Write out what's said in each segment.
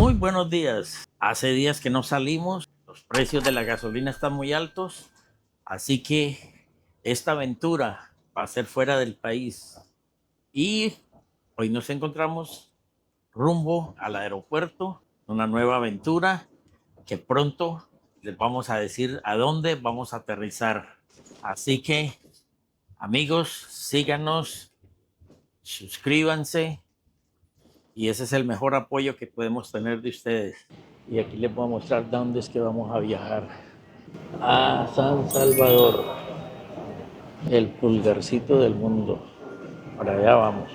Muy buenos días. Hace días que no salimos, los precios de la gasolina están muy altos, así que esta aventura va a ser fuera del país. Y hoy nos encontramos rumbo al aeropuerto, una nueva aventura que pronto les vamos a decir a dónde vamos a aterrizar. Así que, amigos, síganos, suscríbanse y ese es el mejor apoyo que podemos tener de ustedes. Y aquí les voy a mostrar dónde es que vamos a viajar. A San Salvador, el pulgarcito del mundo. Para allá vamos.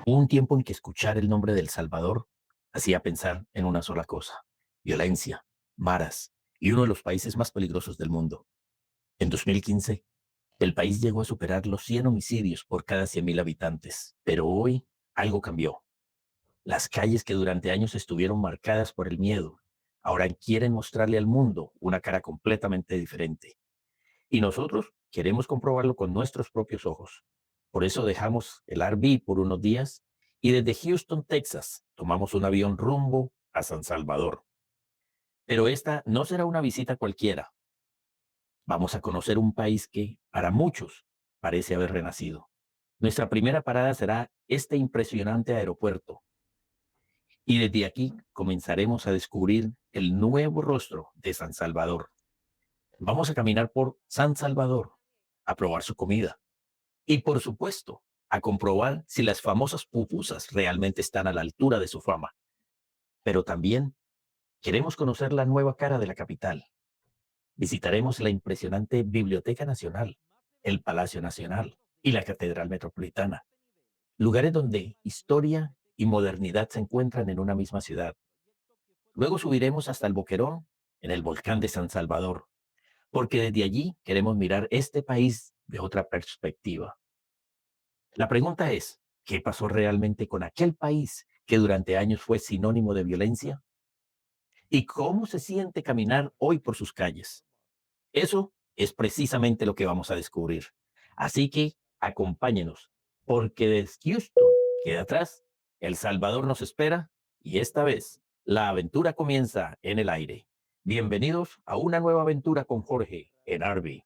Hubo un tiempo en que escuchar el nombre del Salvador hacía pensar en una sola cosa: violencia, maras y uno de los países más peligrosos del mundo. En 2015, el país llegó a superar los 100 homicidios por cada 100.000 habitantes. Pero hoy algo cambió. Las calles que durante años estuvieron marcadas por el miedo, ahora quieren mostrarle al mundo una cara completamente diferente. Y nosotros queremos comprobarlo con nuestros propios ojos. Por eso dejamos el RV por unos días y desde Houston, Texas, tomamos un avión rumbo a San Salvador. Pero esta no será una visita cualquiera. Vamos a conocer un país que, para muchos, parece haber renacido. Nuestra primera parada será este impresionante aeropuerto. Y desde aquí comenzaremos a descubrir el nuevo rostro de San Salvador. Vamos a caminar por San Salvador, a probar su comida. Y por supuesto, a comprobar si las famosas pupusas realmente están a la altura de su fama. Pero también queremos conocer la nueva cara de la capital. Visitaremos la impresionante Biblioteca Nacional, el Palacio Nacional y la Catedral Metropolitana, lugares donde historia y modernidad se encuentran en una misma ciudad. Luego subiremos hasta el Boquerón, en el volcán de San Salvador, porque desde allí queremos mirar este país de otra perspectiva. La pregunta es, ¿qué pasó realmente con aquel país que durante años fue sinónimo de violencia? ¿Y cómo se siente caminar hoy por sus calles? Eso es precisamente lo que vamos a descubrir. Así que acompáñenos, porque desde Houston queda atrás, El Salvador nos espera y esta vez la aventura comienza en el aire. Bienvenidos a una nueva aventura con Jorge en RV.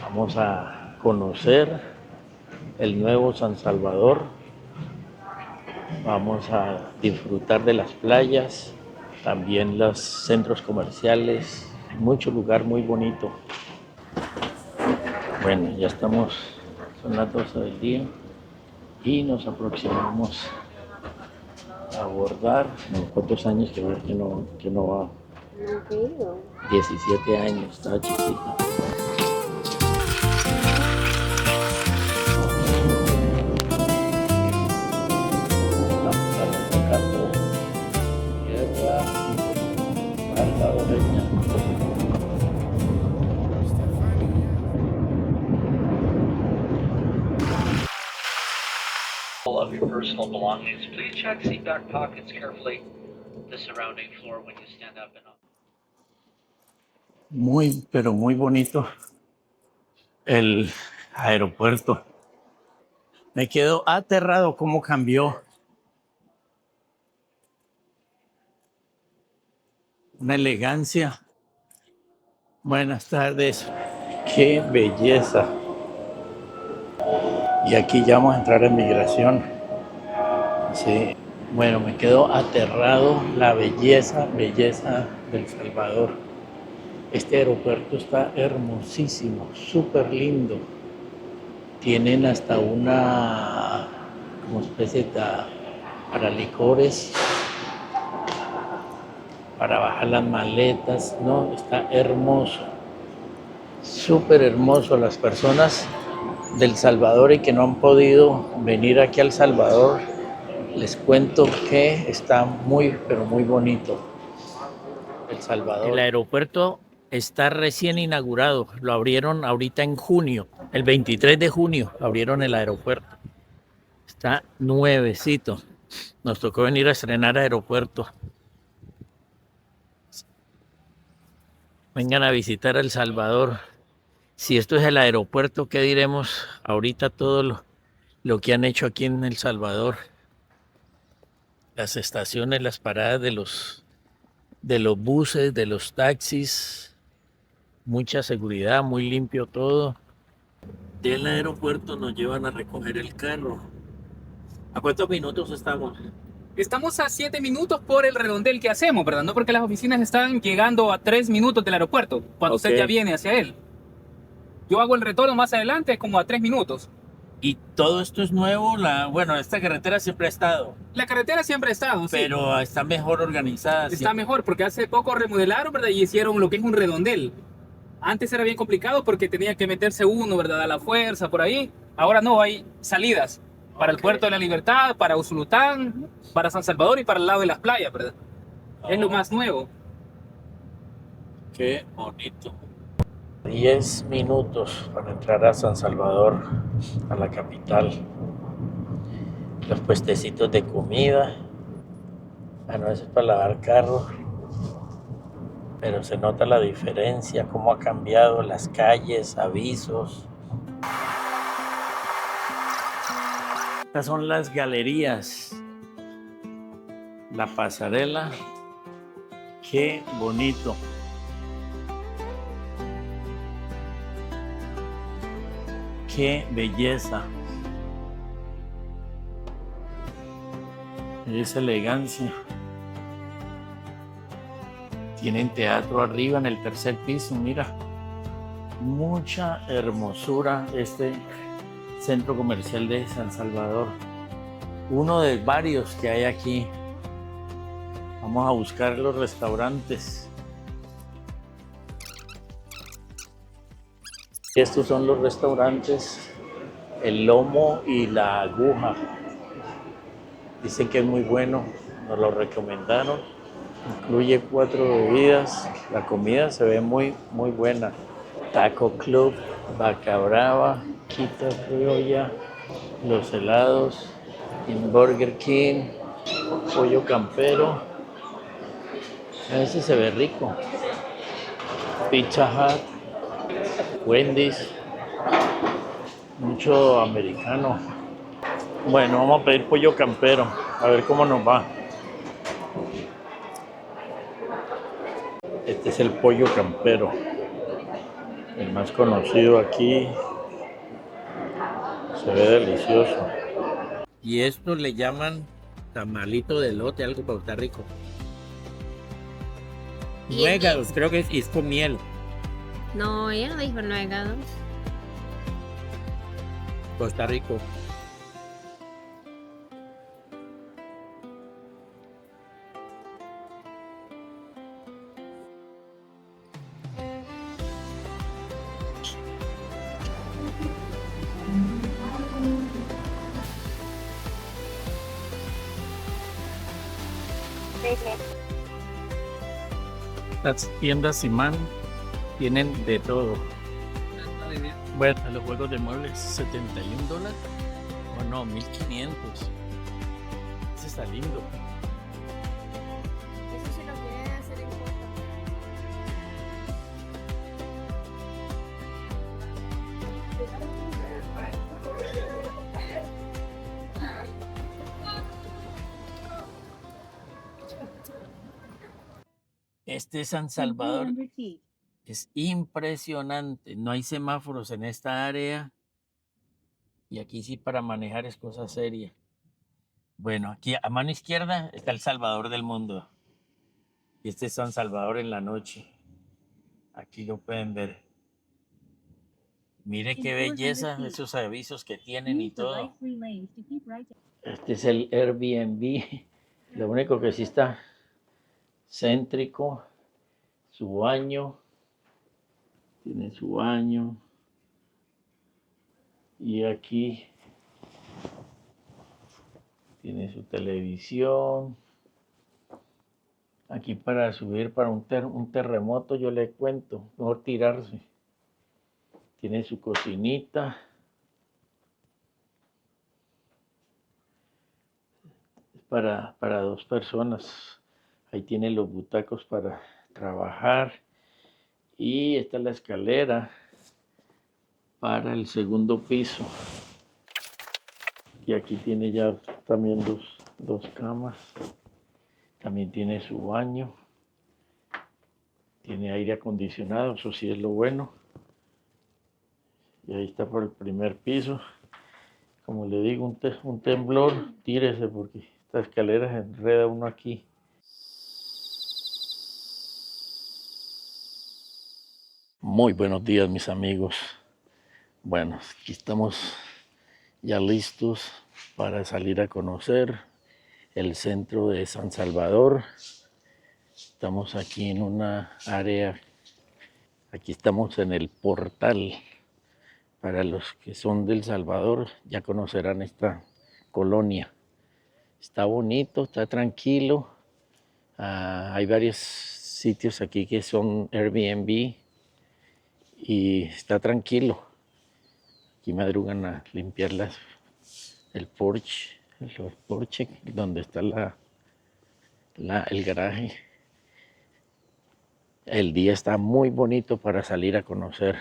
Vamos a conocer el nuevo San Salvador. Vamos a disfrutar de las playas, también los centros comerciales, mucho lugar muy bonito. Bueno, ya estamos, son las 12 del día y nos aproximamos a abordar. ¿Cuántos años que no va? 17 años, estaba chiquita. Estamos tocando tierra salvadoreña. Of your personal belongings. Please check seat back pockets carefully, the surrounding floor when you stand up and up. Muy, pero muy bonito el aeropuerto. Me quedo aterrado cómo cambió. Una elegancia. Buenas tardes. Qué belleza. Y aquí ya vamos a entrar en migración. Sí. Bueno, me quedo aterrado la belleza del Salvador. Este aeropuerto está hermosísimo, súper lindo. Tienen hasta una como especie de para licores, para bajar las maletas, ¿no? Está hermoso. Súper hermoso. Las personas del Salvador y que no han podido venir aquí al Salvador, les cuento que está muy, pero muy bonito El Salvador. El aeropuerto está recién inaugurado. Lo abrieron ahorita en junio. El 23 de junio abrieron el aeropuerto. Está nuevecito. Nos tocó venir a estrenar aeropuerto. Vengan a visitar El Salvador. Si esto es el aeropuerto, ¿qué diremos ahorita todo lo que han hecho aquí en El Salvador? Las estaciones, las paradas de los buses, de los taxis, mucha seguridad, muy limpio todo. Del aeropuerto nos llevan a recoger el carro. ¿A cuántos minutos estamos? Estamos a 7 minutos por el redondel que hacemos, ¿verdad? No porque las oficinas están llegando a 3 minutos del aeropuerto, cuando usted ya viene hacia él. Yo hago el retorno más adelante como a 3 minutos. ¿Y todo esto es nuevo? Bueno, esta carretera siempre ha estado. La carretera siempre ha estado, sí. Pero está mejor organizada. Está mejor porque hace poco remodelaron, ¿verdad? Y hicieron lo que es un redondel. Antes era bien complicado porque tenía que meterse uno, ¿verdad? A la fuerza, por ahí. Ahora no, hay salidas. Para el Puerto de la Libertad, para Usulután, para San Salvador y para el lado de las playas, ¿verdad? Es lo más nuevo. Qué bonito. 10 minutos para entrar a San Salvador, a la capital. Los puestecitos de comida. Bueno, eso es para lavar carro. Pero se nota la diferencia, cómo ha cambiado las calles, avisos. Estas son las galerías. La pasarela. Qué bonito. Qué belleza. Esa elegancia. Tienen teatro arriba en el tercer piso, mira. Mucha hermosura este centro comercial de San Salvador. Uno de varios que hay aquí. Vamos a buscar los restaurantes. Estos son los restaurantes, el lomo y la aguja. Dicen que es muy bueno, nos lo recomendaron. Incluye 4 bebidas, la comida se ve muy, muy buena. Taco Club, Vaca Brava, Quita Criolla, los helados, en Burger King, pollo campero. A veces se ve rico. Pizza Hut, Wendy's, mucho americano. Bueno, vamos a pedir pollo campero, a ver cómo nos va. Este es el pollo campero, el más conocido aquí. Se ve delicioso. Y esto le llaman tamalito de elote, algo para estar rico. Nuegados, creo que es con miel. No, ella no dijo nuegados. Costa Rico. Las tiendas Simán tienen de todo. Bueno, los juegos de muebles, $71. O no, 1500. Ese está lindo. Eso sí lo quieren hacer en foto. Este San Salvador es impresionante. No hay semáforos en esta área. Y aquí sí para manejar es cosa seria. Bueno, aquí a mano izquierda está el Salvador del mundo. Y este es San Salvador en la noche. Aquí lo pueden ver. Mire qué belleza esos avisos que tienen y todo. Este es el Airbnb. Lo único que sí está céntrico. Su baño. Tiene su baño. Y aquí tiene su televisión. Aquí para subir para un terremoto, yo le cuento, mejor tirarse. Tiene su cocinita. Para 2 personas. Ahí tiene los butacos para trabajar. Y esta es la escalera para el segundo piso. Y aquí tiene ya también dos camas. También tiene su baño. Tiene aire acondicionado, eso sí es lo bueno. Y ahí está por el primer piso. Como le digo, un temblor, tírese porque esta escalera se enreda uno aquí. Muy buenos días, mis amigos. Bueno, aquí estamos ya listos para salir a conocer el centro de San Salvador. Estamos aquí en una área, aquí estamos en el portal. Para los que son del Salvador ya conocerán esta colonia. Está bonito, está tranquilo. Hay varios sitios aquí que son Airbnb y está tranquilo. Aquí madrugan a limpiar el porche donde está el garaje. El día está muy bonito para salir a conocer.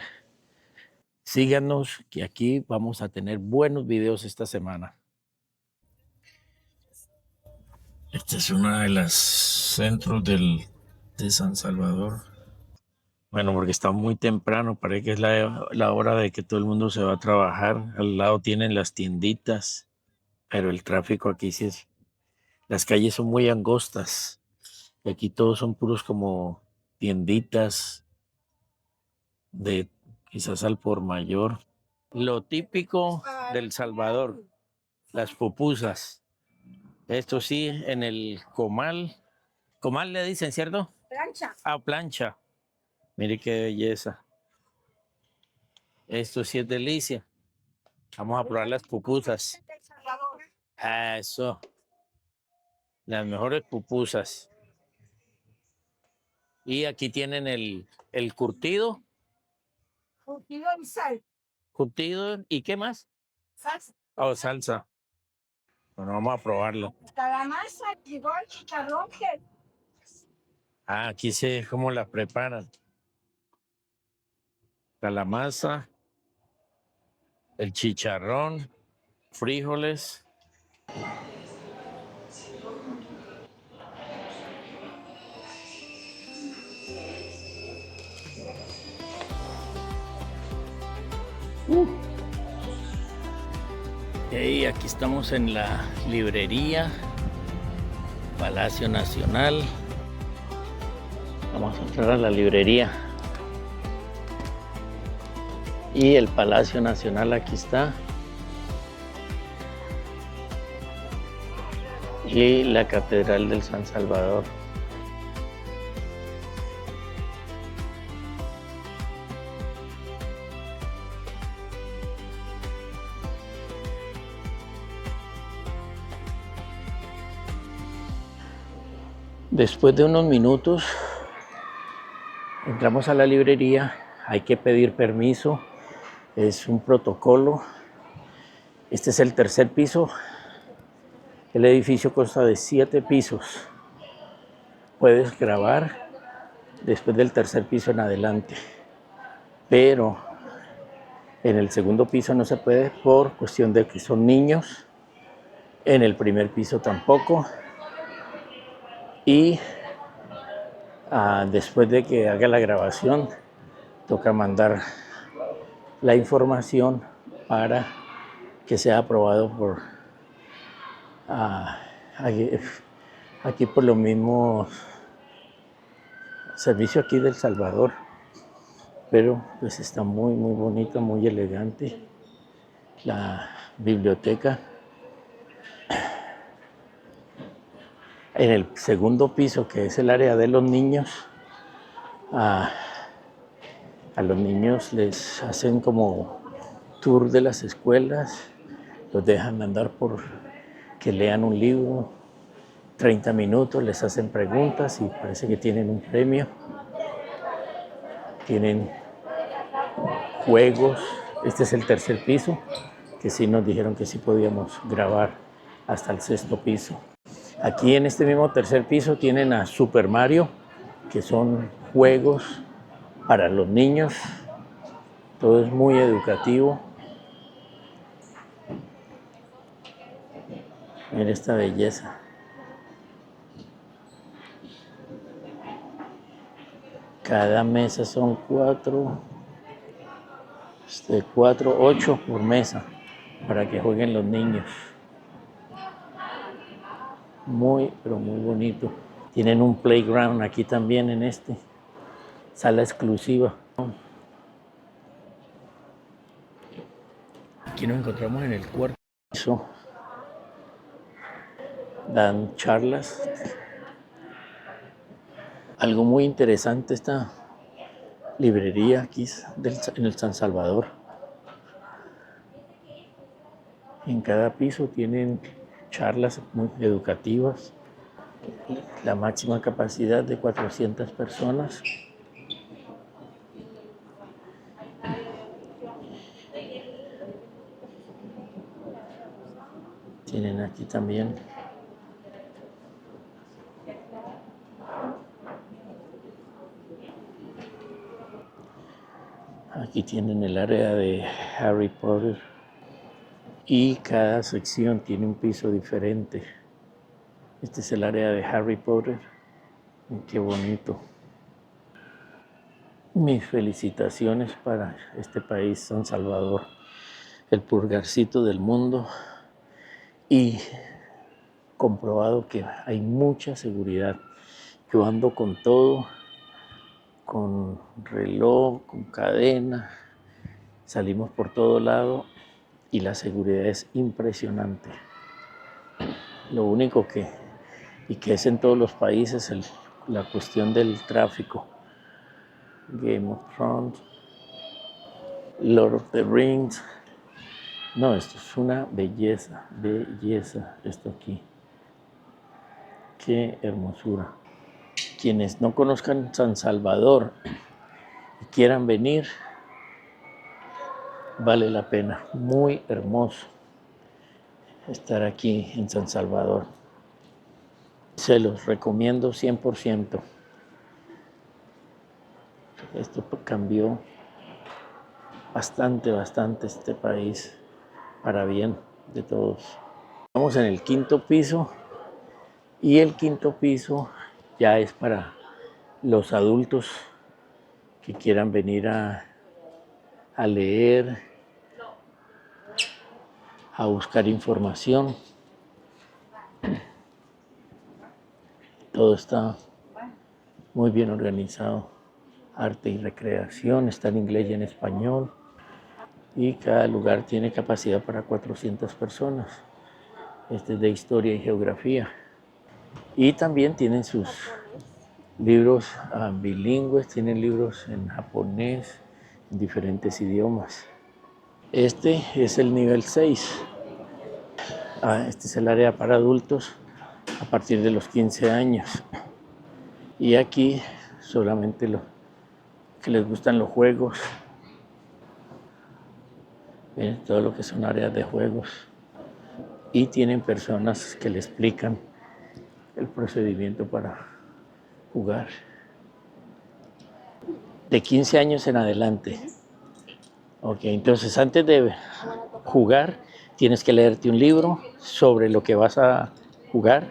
Síganos, que aquí vamos a tener buenos videos esta semana. Esta es una de las centros de San Salvador. Bueno, porque está muy temprano, parece que es la hora de que todo el mundo se va a trabajar. Al lado tienen las tienditas, pero el tráfico aquí sí es... Las calles son muy angostas. Y aquí todos son puros como tienditas de quizás al por mayor. Lo típico del Salvador, las pupusas. Esto sí, en el comal. Comal le dicen, ¿cierto? Plancha. Plancha. Mire qué belleza. Esto sí es delicia. Vamos a probar las pupusas. Eso. Las mejores pupusas. Y aquí tienen el curtido. Curtido en sal. Curtido. ¿Y qué más? Salsa. Oh, salsa. Bueno, vamos a probarlo. Está la masa, llegó el chicharrón que Aquí sé cómo la preparan. Está la masa, el chicharrón, frijoles. Y aquí estamos en la librería Palacio Nacional. Vamos a entrar a la librería. Y el Palacio Nacional aquí está. Y la Catedral del San Salvador. Después de unos minutos entramos a la librería. Hay que pedir permiso. Es un protocolo. Este es el tercer piso. El edificio consta de 7 pisos. Puedes grabar después del tercer piso en adelante. Pero en el segundo piso no se puede por cuestión de que son niños. En el primer piso tampoco. Y después de que haga la grabación, toca mandar la información para que sea aprobado por aquí por lo mismo servicio aquí del Salvador. Pero pues está muy bonito, muy elegante la biblioteca. En el segundo piso, que es el área de los niños, A los niños les hacen como tour de las escuelas, los dejan andar por que lean un libro, 30 minutos, les hacen preguntas y parece que tienen un premio. Tienen juegos. Este es el tercer piso, que sí nos dijeron que sí podíamos grabar hasta el sexto piso. Aquí en este mismo tercer piso tienen a Super Mario, que son juegos para los niños. Todo es muy educativo. Miren esta belleza. Cada mesa son 4, 8 por mesa para que jueguen los niños. Muy, pero muy bonito. Tienen un playground aquí también en este. Sala exclusiva. Aquí nos encontramos en el cuarto piso. Dan charlas. Algo muy interesante esta librería aquí en el San Salvador. En cada piso tienen charlas muy educativas. La máxima capacidad de 400 personas. Tienen aquí también aquí tienen el área de Harry Potter y cada sección tiene un piso diferente. Este es el área de Harry Potter. Qué bonito. Mis felicitaciones para este país, San Salvador, el pulgarcito del mundo, y comprobado que hay mucha seguridad. Yo ando con todo, con reloj, con cadena, salimos por todo lado y la seguridad es impresionante. Lo único que es en todos los países, la cuestión del tráfico. Game of Thrones, Lord of the Rings. No, esto es una belleza, esto aquí. Qué hermosura. Quienes no conozcan San Salvador y quieran venir, vale la pena. Muy hermoso estar aquí en San Salvador. Se los recomiendo 100%. Esto cambió bastante este país para bien de todos. Estamos en el quinto piso y el quinto piso ya es para los adultos que quieran venir a leer, a buscar información. Todo está muy bien organizado. Arte y recreación, está en inglés y en español. Y cada lugar tiene capacidad para 400 personas. Este es de historia y geografía. Y también tienen sus libros bilingües, tienen libros en japonés, en diferentes idiomas. Este es el nivel 6. Este es el área para adultos a partir de los 15 años. Y aquí solamente lo que les gustan los juegos. Miren, todo lo que son áreas de juegos. Y tienen personas que le explican el procedimiento para jugar. De 15 años en adelante. Ok, entonces antes de jugar tienes que leerte un libro sobre lo que vas a jugar.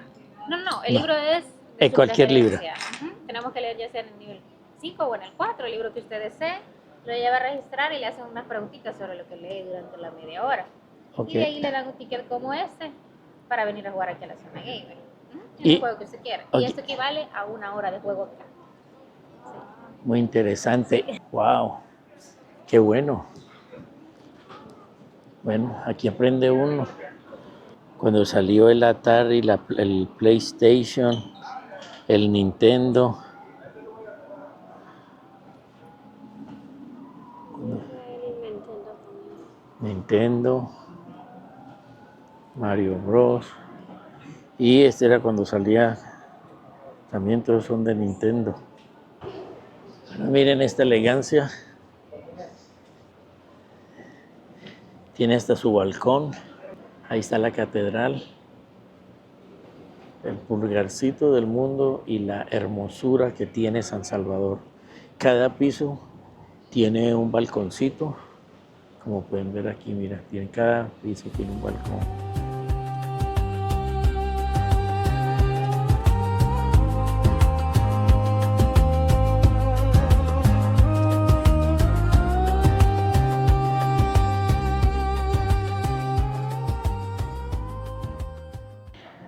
No, el libro es de su cualquier libro. preferencia. Tenemos que leer ya sea en el nivel 5 o en el 4, el libro que usted desee, lo lleva a registrar y le hacen unas preguntitas sobre lo que lee durante la media hora. Ok. Y de ahí le dan un ticket como este para venir a jugar aquí a la zona gamer. En Y- el juego que usted quiera. ok. Y esto equivale a 1 hora de juego acá. Muy interesante. Wow, qué bueno. Bueno, aquí aprende uno. Cuando salió el Atari, el PlayStation, el Nintendo. Nintendo, Mario Bros. Y este era cuando salía, también todos son de Nintendo. Miren esta elegancia. Tiene hasta su balcón. Ahí está la catedral. El pulgarcito del mundo y la hermosura que tiene San Salvador. Cada piso tiene un balconcito. Como pueden ver aquí, mira, cada piso tiene un balcón.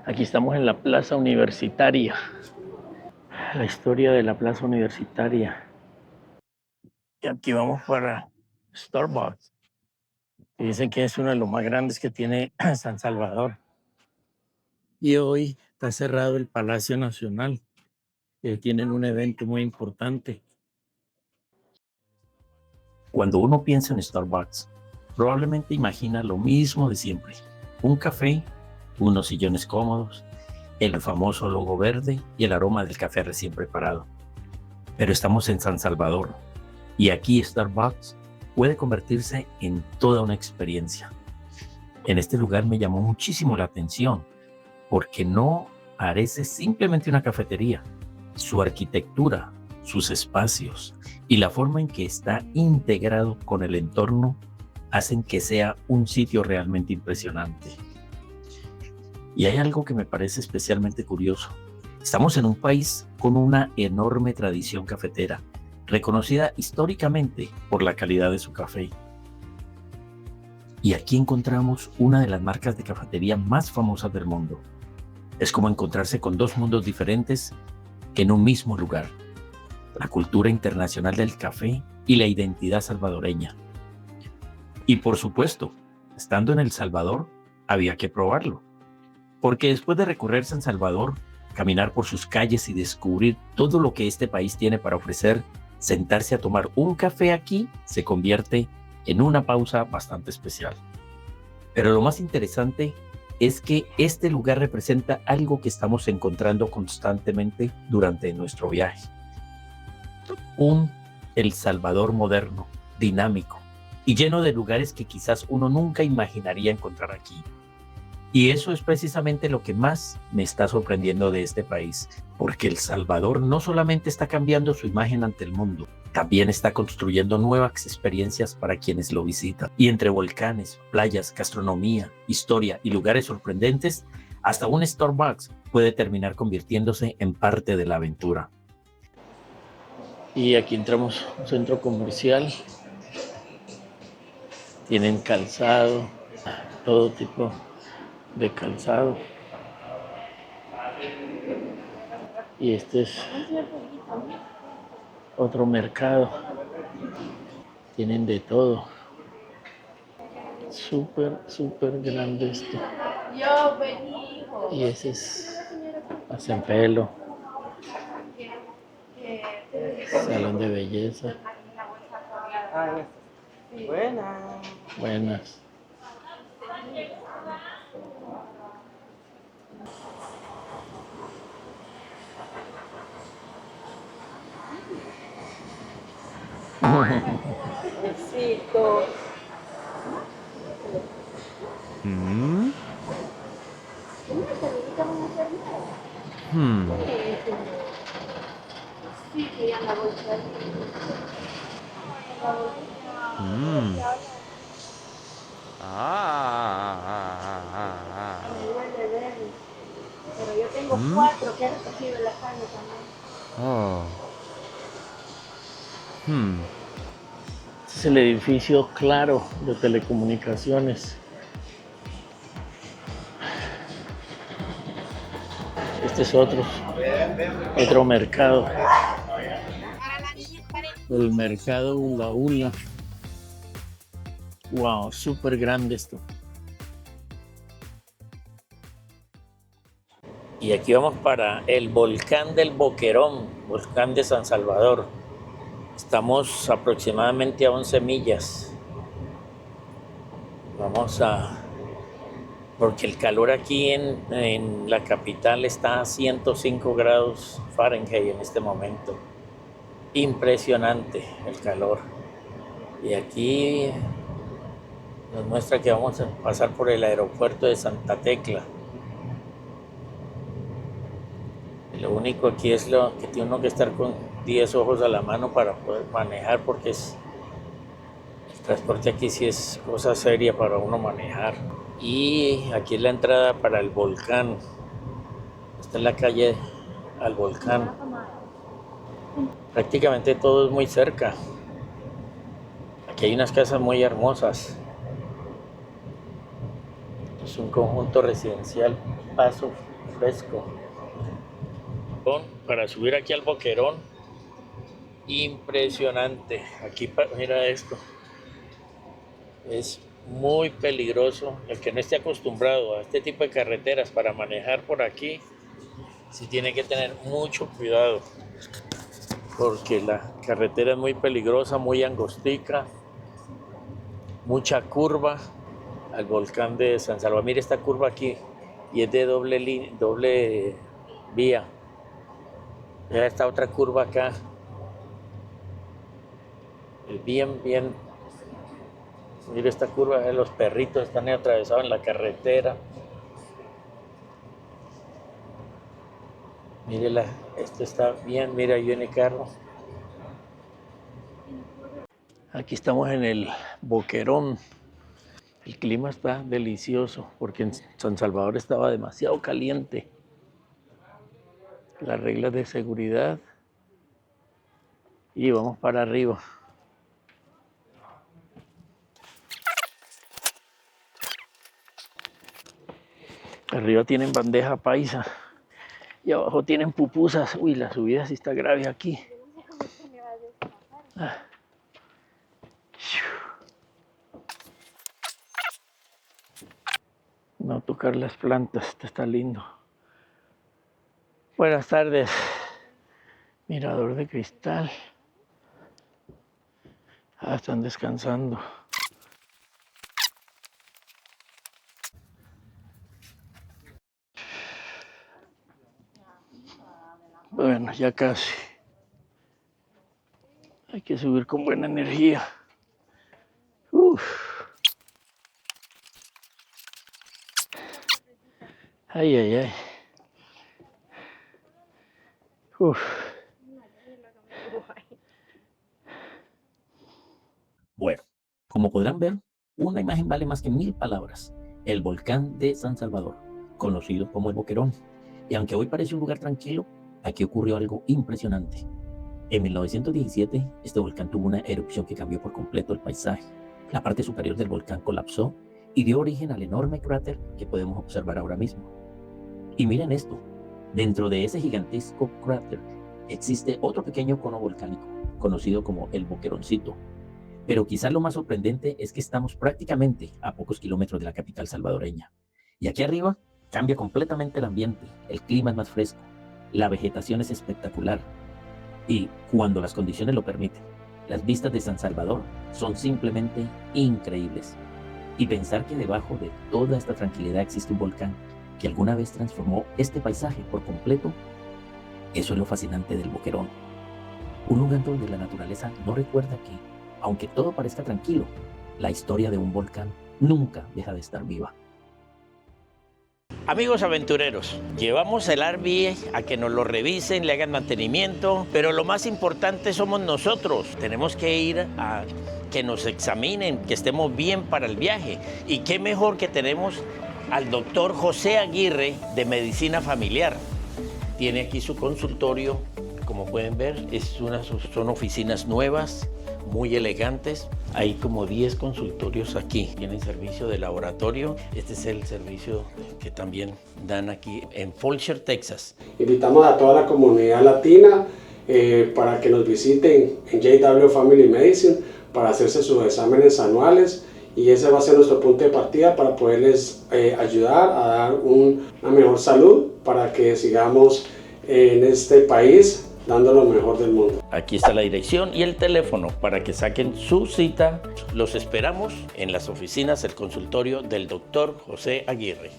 Aquí estamos en la Plaza Universitaria. La historia de la Plaza Universitaria. Y aquí vamos para Starbucks. Y dicen que es uno de los más grandes que tiene San Salvador. Y hoy está cerrado el Palacio Nacional, que tienen un evento muy importante. Cuando uno piensa en Starbucks, probablemente imagina lo mismo de siempre. Un café, unos sillones cómodos, el famoso logo verde y el aroma del café recién preparado. Pero estamos en San Salvador y aquí Starbucks puede convertirse en toda una experiencia. En este lugar me llamó muchísimo la atención porque no parece simplemente una cafetería. Su arquitectura, sus espacios y la forma en que está integrado con el entorno hacen que sea un sitio realmente impresionante. Y hay algo que me parece especialmente curioso. Estamos en un país con una enorme tradición cafetera, reconocida históricamente por la calidad de su café. Y aquí encontramos una de las marcas de cafetería más famosas del mundo. Es como encontrarse con dos mundos diferentes en un mismo lugar: la cultura internacional del café y la identidad salvadoreña. Y por supuesto, estando en El Salvador, había que probarlo. Porque después de recorrer San Salvador, caminar por sus calles y descubrir todo lo que este país tiene para ofrecer, sentarse a tomar un café aquí se convierte en una pausa bastante especial. Pero lo más interesante es que este lugar representa algo que estamos encontrando constantemente durante nuestro viaje. Un El Salvador moderno, dinámico y lleno de lugares que quizás uno nunca imaginaría encontrar aquí. Y eso es precisamente lo que más me está sorprendiendo de este país, porque El Salvador no solamente está cambiando su imagen ante el mundo, también está construyendo nuevas experiencias para quienes lo visitan. Y entre volcanes, playas, gastronomía, historia y lugares sorprendentes, hasta un Starbucks puede terminar convirtiéndose en parte de la aventura. Y aquí entramos a un centro comercial. Tienen calzado, todo tipo de calzado. Y este es otro mercado. Tienen de todo. Súper grande esto. Y ese es hacen pelo, salón de belleza. Buenas. Besito. Sí, que ya la bolsa. Me duele ver, pero yo tengo 4 que han recogido la carne también. Este es el edificio Claro de telecomunicaciones. Este es otro mercado. El mercado Ula Ula. Wow, súper grande esto. Y aquí vamos para el volcán del Boquerón, volcán de San Salvador. Estamos aproximadamente a 11 millas. Porque el calor aquí en la capital está a 105 grados Fahrenheit en este momento. Impresionante el calor. Y aquí nos muestra que vamos a pasar por el aeropuerto de Santa Tecla. Y lo único aquí es lo que tiene uno que estar con 10 ojos a la mano para poder manejar, porque el transporte aquí sí es cosa seria para uno manejar. Y aquí es la entrada para el volcán. Esta es la calle al volcán. Prácticamente todo es muy cerca. Aquí hay unas casas muy hermosas. Es un conjunto residencial Paso Fresco. Para subir aquí al Boquerón, impresionante. Aquí mira esto. Es muy peligroso. El que no esté acostumbrado a este tipo de carreteras para manejar por aquí, sí tiene que tener mucho cuidado, porque la carretera es muy peligrosa, muy angostica, mucha curva al volcán de San Salvador. Mire esta curva aquí, y es de doble vía. Mira esta otra curva acá. Bien. Mire esta curva, los perritos están ahí atravesados en la carretera. Mírela, esto está bien, mira, ahí viene carro. Aquí estamos en el Boquerón. El clima está delicioso porque en San Salvador estaba demasiado caliente. Las reglas de seguridad. Y vamos para arriba. Arriba tienen bandeja paisa y abajo tienen pupusas. Uy, la subida sí está grave aquí. No tocar las plantas, esto está lindo. Buenas tardes. Mirador de cristal. Están descansando. Bueno, ya casi. Hay que subir con buena energía. Ay. Bueno, como podrán ver, una imagen vale más que 1000 palabras. El volcán de San Salvador, conocido como el Boquerón. Y aunque hoy parece un lugar tranquilo, aquí ocurrió algo impresionante. En 1917, este volcán tuvo una erupción que cambió por completo el paisaje. La parte superior del volcán colapsó y dio origen al enorme cráter que podemos observar ahora mismo. Y miren esto, dentro de ese gigantesco cráter existe otro pequeño cono volcánico, conocido como el Boqueroncito. Pero quizás lo más sorprendente es que estamos prácticamente a pocos kilómetros de la capital salvadoreña. Y aquí arriba cambia completamente el ambiente, el clima es más fresco, la vegetación es espectacular. Y cuando las condiciones lo permiten, las vistas de San Salvador son simplemente increíbles. Y pensar que debajo de toda esta tranquilidad existe un volcán que alguna vez transformó este paisaje por completo, eso es lo fascinante del Boquerón. Un lugar donde la naturaleza no recuerda que, aunque todo parezca tranquilo, la historia de un volcán nunca deja de estar viva. Amigos aventureros, llevamos el RV a que nos lo revisen, le hagan mantenimiento, pero lo más importante somos nosotros. Tenemos que ir a que nos examinen, que estemos bien para el viaje. Y qué mejor que tenemos al doctor José Aguirre de Medicina Familiar. Tiene aquí su consultorio, como pueden ver, son oficinas nuevas, muy elegantes. Hay como 10 consultorios aquí. Tienen servicio de laboratorio. Este es el servicio que también dan aquí en Fulshear, Texas. Invitamos a toda la comunidad latina para que nos visiten en JW Family Medicine para hacerse sus exámenes anuales, y ese va a ser nuestro punto de partida para poderles ayudar a dar una mejor salud para que sigamos en este país dando lo mejor del mundo. Aquí está la dirección y el teléfono para que saquen su cita. Los esperamos en las oficinas del consultorio del doctor José Aguirre.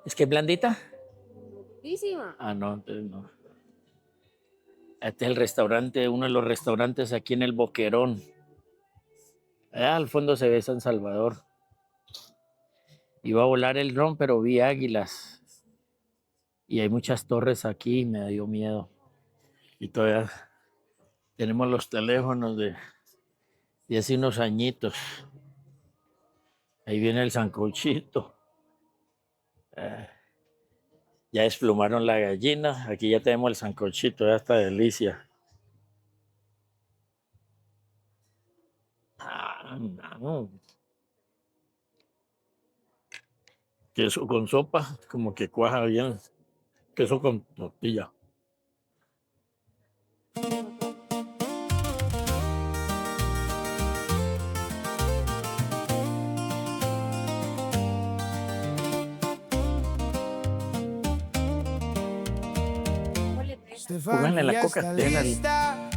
¿Es que blandita? Buenísima. Ah, no, entonces no. Este es el restaurante, uno de los restaurantes aquí en el Boquerón. Allá al fondo se ve San Salvador. Iba a volar el dron, pero vi águilas. Y hay muchas torres aquí, me dio miedo. Y todavía tenemos los teléfonos de hace unos añitos. Ahí viene el sancochito. Ya desplumaron la gallina. Aquí ya tenemos el sancochito, ya está delicia. No. Queso con sopa, como que cuaja bien. Queso con tortilla. Pónganle la Coca-Cola.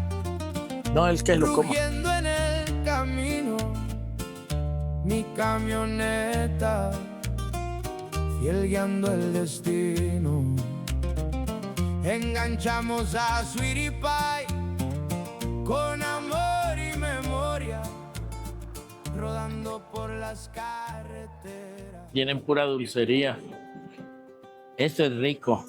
No, es que lo como. Rugiendo en el camino, mi camioneta, fiel guiando el destino. Enganchamos a Sweetie Pie con amor y memoria, rodando por las carreteras. Tienen pura dulcería. Esto es rico.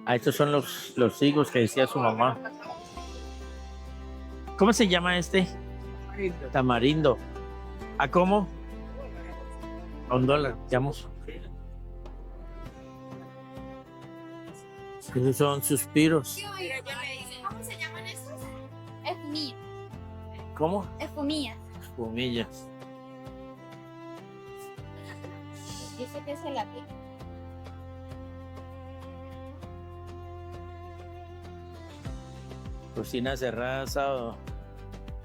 Ah, estos son los higos que decía su mamá. ¿Cómo se llama este? Tamarindo. ¿A cómo? A $1. Digamos. Esos son suspiros. ¿Cómo se llaman estos? Espumillas. ¿Cómo? Espumillas. Espumillas. Dice que es el aquí. Cocina cerrada sábado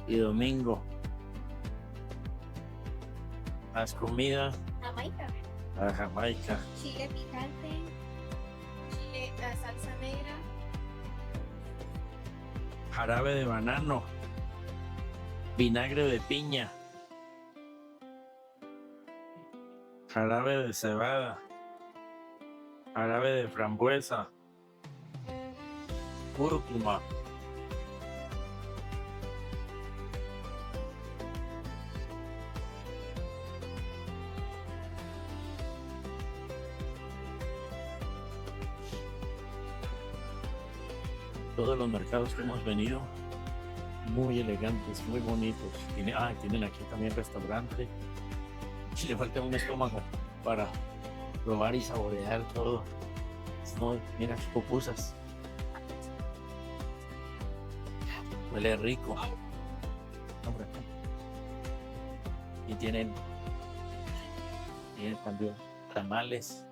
y domingo. Más comida Jamaica. a Jamaica. Chile picante. Chile, salsa negra. Jarabe de banano. Vinagre de piña. Jarabe de cebada. Jarabe de frambuesa. Cúrcuma. Todos los mercados que hemos venido, muy elegantes, muy bonitos. Tienen aquí también restaurante. Si le falta un estómago para probar y saborear todo. No, mira qué pupusas. Huele rico. Hombre. Y tienen también tamales.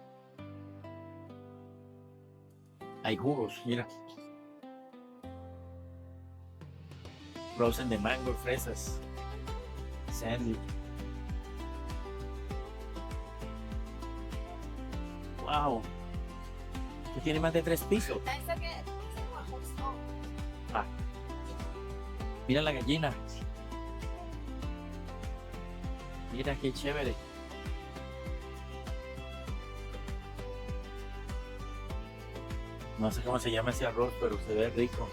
Hay jugos, mira. Frozen de mango, fresas, sándwich. Wow. Esto tiene más de 3 pisos. Ah. Mira la gallina. Mira qué chévere. No sé cómo se llama ese arroz, pero se ve rico.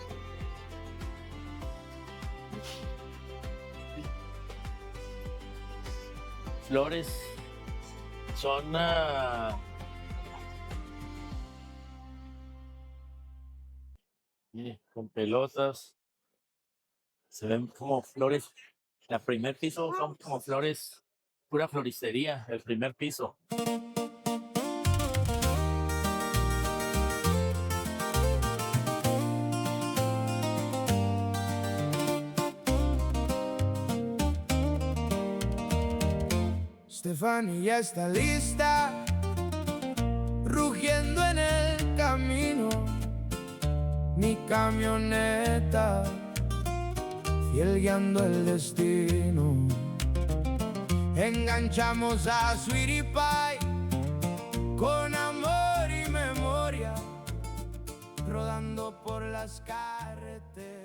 Flores son mire, con pelotas. Se ven como flores. El primer piso son como flores, pura floristería, el primer piso. Stephanie ya está lista, rugiendo en el camino, mi camioneta, fiel guiando el destino. Enganchamos a Sweetie Pie con amor y memoria, rodando por las carreteras.